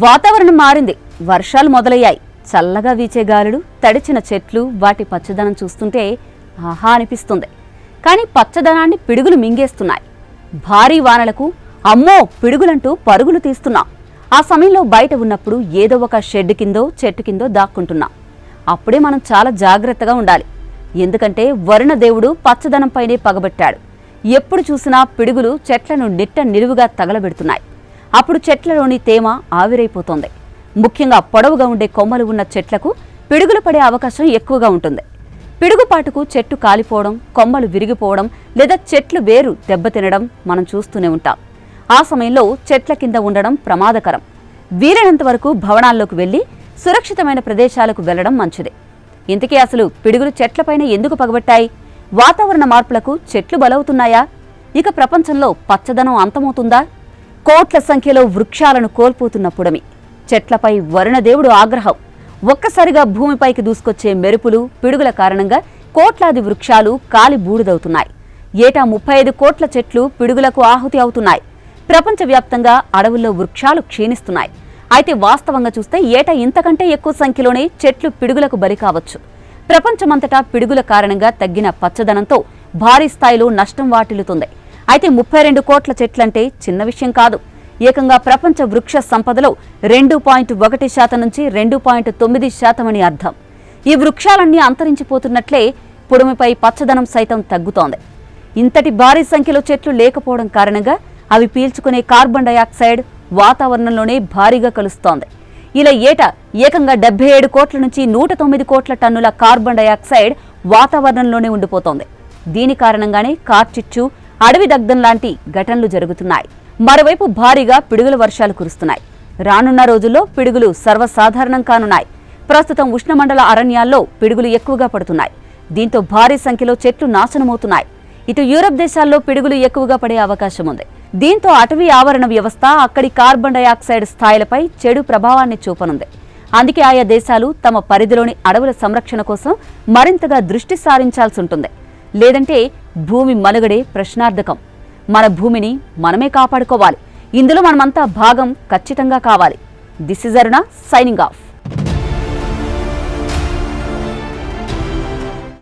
వాతావరణం మారింది. వర్షాలు మొదలయ్యాయి. చల్లగా వీచే గాలులు, తడిచిన చెట్లు, వాటి పచ్చదనం చూస్తుంటే ఆహా అనిపిస్తుంది. కానీ పచ్చదనాన్ని పిడుగులు మింగేస్తున్నాయి. భారీ వానలకు అమ్మో పిడుగులంటూ పరుగులు తీస్తున్నాం. ఆ సమయంలో బయట ఉన్నప్పుడు ఏదో ఒక షెడ్ కిందో చెట్టు కిందో దాక్కుంటున్నాం. అప్పుడే మనం చాలా జాగ్రత్తగా ఉండాలి. ఎందుకంటే వరుణ దేవుడు పచ్చదనంపైనే పగబట్టాడు. ఎప్పుడు చూసినా పిడుగులు చెట్లను నిట్ట నిలువుగా తగలబెడుతున్నాయి. అప్పుడు చెట్లలోని తేమ ఆవిరైపోతోంది. ముఖ్యంగా పొడవుగా ఉండే కొమ్మలు ఉన్న చెట్లకు పిడుగులు పడే అవకాశం ఎక్కువగా ఉంటుంది. పిడుగుపాటుకు చెట్టు కాలిపోవడం, కొమ్మలు విరిగిపోవడం లేదా చెట్లు వేరు దెబ్బతినడం మనం చూస్తూనే ఉంటాం. ఆ సమయంలో చెట్ల కింద ఉండడం ప్రమాదకరం. వీలైనంత వరకు భవనాల్లోకి వెళ్లి సురక్షితమైన ప్రదేశాలకు వెళ్లడం మంచిది. ఇంతకీ అసలు పిడుగులు చెట్లపైన ఎందుకు పగబట్టాయి? వాతావరణ మార్పులకు చెట్లు బలవుతున్నాయా? ఇక ప్రపంచంలో పచ్చదనం అంతమవుతుందా? కోట్ల సంఖ్యలో వృక్షాలను కోల్పోతున్న పుడమి, చెట్లపై వరుణదేవుడు ఆగ్రహం, ఒక్కసారిగా భూమిపైకి దూసుకొచ్చే మెరుపులు, పిడుగుల కారణంగా కోట్లాది వృక్షాలు కాలి బూడిదవుతున్నాయి. ఏటా 35 కోట్ల చెట్లు పిడుగులకు ఆహుతి అవుతున్నాయి. ప్రపంచవ్యాప్తంగా అడవుల్లో వృక్షాలు క్షీణిస్తున్నాయి. అయితే వాస్తవంగా చూస్తే ఏటా ఇంతకంటే ఎక్కువ సంఖ్యలోనే చెట్లు పిడుగులకు బలి కావచ్చు. ప్రపంచమంతటా పిడుగుల కారణంగా తగ్గిన పచ్చదనంతో భారీ స్థాయిలో నష్టం వాటిల్లుతుంది. అయితే 32 కోట్ల చెట్లంటే చిన్న విషయం కాదు. ఏకంగా ప్రపంచ వృక్ష సంపదలో 2.1% నుంచి 2.9% అని అర్థం. ఈ వృక్షాలన్నీ అంతరించిపోతున్నట్లే పుడమిపై పచ్చదనం సైతం తగ్గుతోంది. ఇంతటి భారీ సంఖ్యలో చెట్లు లేకపోవడం కారణంగా అవి పీల్చుకునే కార్బన్ డయాక్సైడ్ వాతావరణంలోనే భారీగా కలుస్తోంది. ఇలా ఏటా ఏకంగా 77 కోట్ల నుంచి 109 కోట్ల టన్నుల కార్బన్ డయాక్సైడ్ వాతావరణంలోనే ఉండిపోతోంది. దీని కారణంగానే కార్చిచ్చు, అడవి దగ్ధం లాంటి ఘటనలు జరుగుతున్నాయి. మరోవైపు భారీగా పిడుగుల వర్షాలు కురుస్తున్నాయి. రానున్న రోజుల్లో పిడుగులు సర్వసాధారణం కానున్నాయి. ప్రస్తుతం ఉష్ణమండల అరణ్యాల్లో పిడుగులు ఎక్కువగా పడుతున్నాయి. దీంతో భారీ సంఖ్యలో చెట్లు నాశనమవుతున్నాయి. ఇటు యూరప్ దేశాల్లో పిడుగులు ఎక్కువగా పడే అవకాశం ఉంది. దీంతో అటవీ ఆవరణ వ్యవస్థ అక్కడి కార్బన్ డయాక్సైడ్ స్థాయిలపై చెడు ప్రభావాన్ని చూపనుంది. అందుకే ఆయా దేశాలు తమ పరిధిలోని అడవుల సంరక్షణ కోసం మరింతగా దృష్టి సారించాల్సి ఉంటుంది. లేదంటే భూమి మనుగడే ప్రశ్నార్థకం. మన భూమిని మనమే కాపాడుకోవాలి. ఇందులో మనమంతా భాగం ఖచ్చితంగా కావాలి. This is Aruna signing off.